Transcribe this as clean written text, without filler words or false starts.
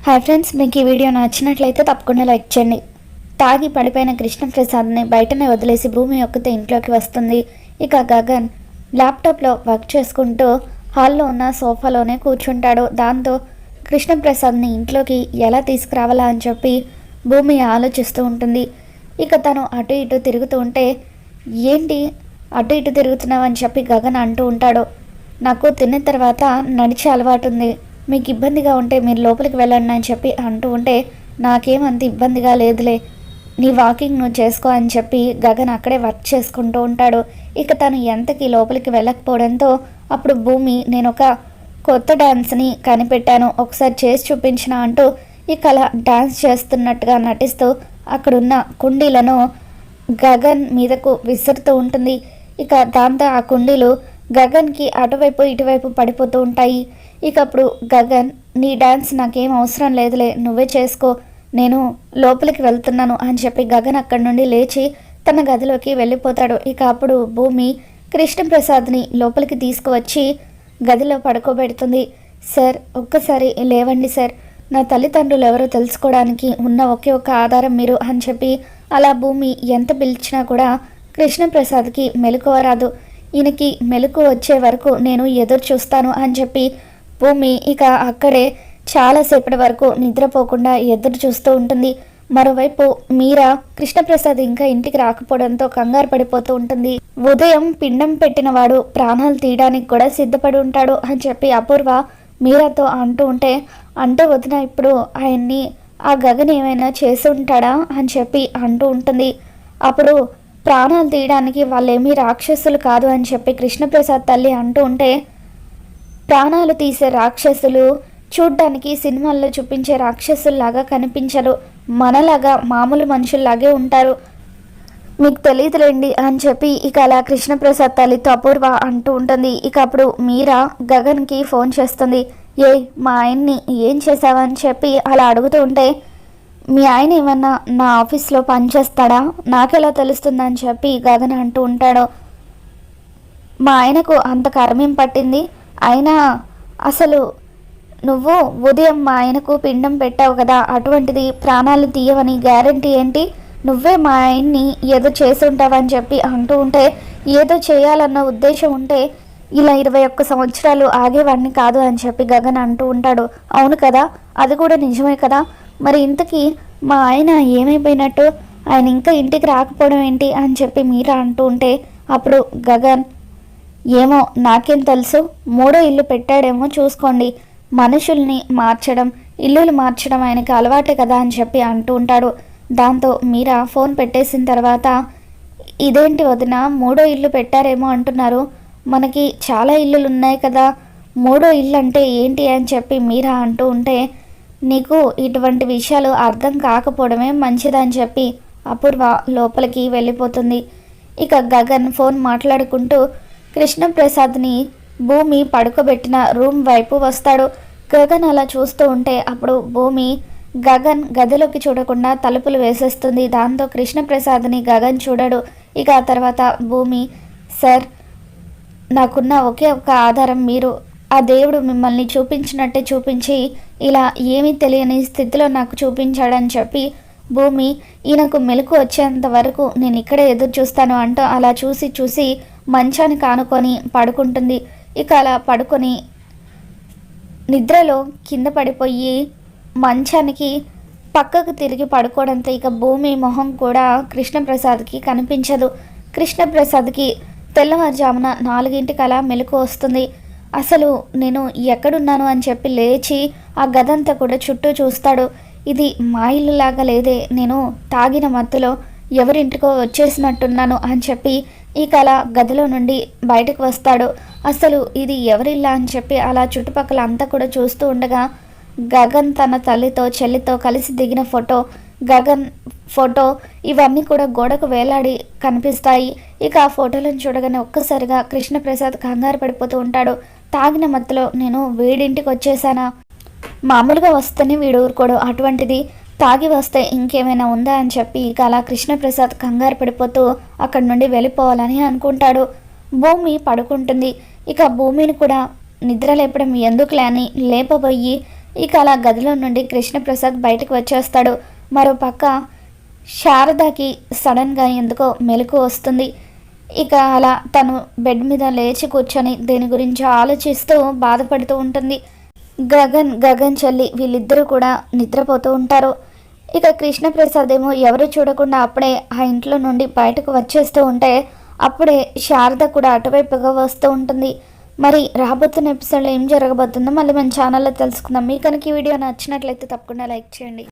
Hi friends, మీకు ఈ video నచ్చినట్లయితే తప్పకుండా లైక్ చేయండి. తాగి పడిపోయిన కృష్ణప్రసాద్ని బయటనే వదిలేసి భూమి ఒక్కతే ఇంట్లోకి వస్తుంది. ఇక గగన్ ల్యాప్టాప్లో వర్క్ చేసుకుంటూ హాల్లో ఉన్న సోఫాలోనే కూర్చుంటాడు. దాంతో కృష్ణప్రసాద్ని ఇంట్లోకి ఎలా తీసుకురావాలా అని చెప్పి భూమి ఆలోచిస్తూ ఉంటుంది. ఇక తను అటు ఇటు తిరుగుతూ ఉంటే, ఏంటి అటు ఇటు తిరుగుతున్నావు అని చెప్పి గగన్ అంటూ ఉంటాడు. నాకు తిన్న తర్వాత నడిచే అలవాటు ఉంది, మీకు ఇబ్బందిగా ఉంటే మీరు లోపలికి వెళ్ళండి అని చెప్పి అంటూ ఉంటే, నాకేమంత ఇబ్బందిగా లేదులే, నీ వాకింగ్ నువ్వు చేసుకో అని చెప్పి గగన్ అక్కడే వర్క్ చేసుకుంటూ ఉంటాడు. ఇక తను ఎంతకి లోపలికి వెళ్ళకపోవడంతో అప్పుడు భూమి, నేను ఒక కొత్త డ్యాన్స్ని కనిపెట్టాను, ఒకసారి చేసి చూపించిన అంటూ ఇక అలా డ్యాన్స్ చేస్తున్నట్టుగా నటిస్తూ అక్కడున్న కుండీలను గగన్ మీదకు విసురుతూ ఉంటుంది. ఇక దాంతో ఆ కుండీలు గగన్కి అటువైపు ఇటువైపు పడిపోతూ ఉంటాయి. ఇక అప్పుడు గగన్, నీ డ్యాన్స్ నాకేం అవసరం లేదులే, నువ్వే చేసుకో, నేను లోపలికి వెళ్తున్నాను అని చెప్పి గగన్ అక్కడి నుండి లేచి తన గదిలోకి వెళ్ళిపోతాడు. ఇక అప్పుడు భూమి కృష్ణప్రసాద్ని లోపలికి తీసుకువచ్చి గదిలో పడుకోబెడుతుంది. సార్, ఒక్కసారి లేవండి సార్, నా తల్లిదండ్రులు ఎవరో తెలుసుకోవడానికి ఉన్న ఒకే ఒక ఆధారం మీరు అని చెప్పి అలా భూమి ఎంత పిలిచినా కూడా కృష్ణప్రసాద్కి మెలకువ రాదు. ఈయనకి మెలకు వచ్చే వరకు నేను ఎదురు చూస్తాను అని చెప్పి భూమి ఇక అక్కడే చాలాసేపటి వరకు నిద్రపోకుండా ఎదురు చూస్తూ ఉంటుంది. మరోవైపు మీరా కృష్ణప్రసాద్ ఇంకా ఇంటికి రాకపోవడంతో కంగారు పడిపోతూ ఉంటుంది. ఉదయం పిండం పెట్టిన వాడు ప్రాణాలు తీయడానికి కూడా సిద్ధపడి ఉంటాడు అని చెప్పి అపూర్వ మీరాతో అంటూ ఉంటే, అంటే వదిన ఇప్పుడు ఆయన్ని ఆ గగన్ ఏమైనా చేసి ఉంటాడా అని చెప్పి అంటూ ఉంటుంది. అప్పుడు ప్రాణాలు తీయడానికి వాళ్ళేమీ రాక్షసులు కాదు అని చెప్పి కృష్ణప్రసాద్ తల్లి అంటూ ఉంటే, ప్రాణాలు తీసే రాక్షసులు చూడ్డానికి సినిమాల్లో చూపించే రాక్షసుల్లాగా కనిపించరు, మనలాగా మామూలు మనుషుల్లాగే ఉంటారు, మీకు తెలియదులేండి అని చెప్పి ఇక అలా కృష్ణప్రసాద్ తల్లితో అపూర్వ అంటూ ఉంటుంది. ఇక అప్పుడు మీరా గగన్కి ఫోన్ చేస్తుంది. మా ఆయన్ని ఏం చేసావని చెప్పి అలా అడుగుతూ ఉంటే, మీ ఆయన ఏమన్నా నా ఆఫీస్లో పనిచేస్తాడా, నాకెలా తెలుస్తుందని చెప్పి గగన్ అంటూ ఉంటాడు. మా ఆయనకు అంత కర్మేం పట్టింది, అయినా అసలు నువ్వు ఉదయం మా ఆయనకు పిండం పెట్టావు కదా, అటువంటిది ప్రాణాలు తీయవని గ్యారంటీ ఏంటి, నువ్వే మా ఆయన్ని ఏదో చేసి ఉంటావని చెప్పి అంటూ ఉంటే, ఏదో చేయాలన్న ఉద్దేశం ఉంటే ఇలా 21 సంవత్సరాలు ఆగేవాడిని కాదు అని చెప్పి గగన్ అంటూ ఉంటాడు. అవును కదా, అది కూడా నిజమే కదా, మరి ఇంతకీ మా ఆయన ఏమైపోయినట్టు, ఆయన ఇంకా ఇంటికి రాకపోవడం ఏంటి అని చెప్పి మీరా అంటూ ఉంటే, అప్పుడు గగన్, ఏమో నాకేం తెలుసు, 3వ ఇల్లు పెట్టాడేమో చూసుకోండి, మనుషుల్ని మార్చడం ఇల్లులు మార్చడం ఆయనకి అలవాటే కదా అని చెప్పి అంటూ ఉంటాడు. దాంతో మీరా ఫోన్ పెట్టేసిన తర్వాత, ఇదేంటి వదిన 3వ ఇల్లు పెట్టారేమో అంటున్నారు, మనకి చాలా ఇల్లులు ఉన్నాయి కదా, 3వ ఇల్లు అంటే ఏంటి అని చెప్పి మీరా అంటూ ఉంటే, నీకు ఇటువంటి విషయాలు అర్థం కాకపోవడమే మంచిదని చెప్పి అపూర్వ లోపలికి వెళ్ళిపోతుంది. ఇక గగన్ ఫోన్ మాట్లాడుకుంటూ కృష్ణప్రసాద్ని భూమి పడుకోబెట్టిన రూమ్ వైపు వస్తాడు. గగన్ అలా చూస్తూ ఉంటే అప్పుడు భూమి గగన్ గదిలోకి చూడకుండా తలుపులు వేసేస్తుంది. దాంతో కృష్ణప్రసాద్ని గగన్ చూడడు. ఇక ఆ తర్వాత భూమి, సార్, నాకున్న ఒకే ఒక ఆధారం మీరు, ఆ దేవుడు మిమ్మల్ని చూపించినట్టే చూపించి ఇలా ఏమీ తెలియని స్థితిలో నాకు చూపించాడని చెప్పి భూమి, ఈయనకు మెలకు వచ్చేంత వరకు నేను ఇక్కడే ఎదురు చూస్తాను అంటూ అలా చూసి చూసి మంచానికి ఆనుకొని పడుకుంటుంది. ఇక అలా పడుకొని నిద్రలో కింద పడిపోయి మంచానికి పక్కకు తిరిగి పడుకోవడంతో ఇక భూమి మొహం కూడా కృష్ణప్రసాద్కి కనిపించదు. కృష్ణప్రసాద్కి తెల్లవారుజామున 4ంటికి అలా మెలకు వస్తుంది. అసలు నేను ఎక్కడున్నాను అని చెప్పి లేచి ఆ గదంతా కూడా చుట్టూ చూస్తాడు. ఇది మా ఇల్లులాగా లేదే, నేను తాగిన మత్తులో ఎవరింటికో వచ్చేసినట్టున్నాను అని చెప్పి ఇక అలా గదిలో నుండి బయటకు వస్తాడు. అసలు ఇది ఎవరిల్లా అని చెప్పి అలా చుట్టుపక్కల అంతా కూడా చూస్తూ ఉండగా గగన్ తన తల్లితో చెల్లితో కలిసి దిగిన ఫోటో, గగన్ ఫోటో, ఇవన్నీ కూడా గోడకు వేలాడి కనిపిస్తాయి. ఇక ఆ ఫోటోలను చూడగానే ఒక్కసారిగా కృష్ణప్రసాద్ కంగారు పడిపోతూ ఉంటాడు. తాగిన మత్తులో నేను వీడింటికి వచ్చేసానా, మామూలుగా వస్తేనే వీడు ఊరుకోడు, అటువంటిది తాగి వస్తే ఇంకేమైనా ఉందా అని చెప్పి ఇక అలా కృష్ణప్రసాద్ కంగారు పడిపోతూ అక్కడి నుండి వెళ్ళిపోవాలని అనుకుంటాడు. భూమి పడుకుంటుంది. ఇక భూమిని కూడా నిద్ర లేపడం ఎందుకులే అని లేపబోయి ఇక అలా గదిలో నుండి కృష్ణప్రసాద్ బయటకు వచ్చేస్తాడు. మరోపక్క శారదకి సడన్గా ఎందుకో మెలకు వస్తుంది. ఇక అలా తను బెడ్ మీద లేచి కూర్చొని దేని గురించి ఆలోచిస్తూ బాధపడుతూ ఉంటుంది. గగన్ చెల్లి వీళ్ళిద్దరూ కూడా నిద్రపోతూ ఉంటారు. ఇక కృష్ణప్రసాద్ ఏమో ఎవరు చూడకుండా అప్పుడే ఆ ఇంట్లో నుండి బయటకు వచ్చేస్తూ ఉంటే అప్పుడే శారద కూడా అటువైపుగా వస్తూ ఉంటుంది. మరి రాబోతున్న ఎపిసోడ్లో ఏం జరగబోతుందో మళ్ళీ మన ఛానల్లో తెలుసుకుందాం. మీకు కనుక ఈ వీడియో నచ్చినట్లయితే తప్పకుండా లైక్ చేయండి.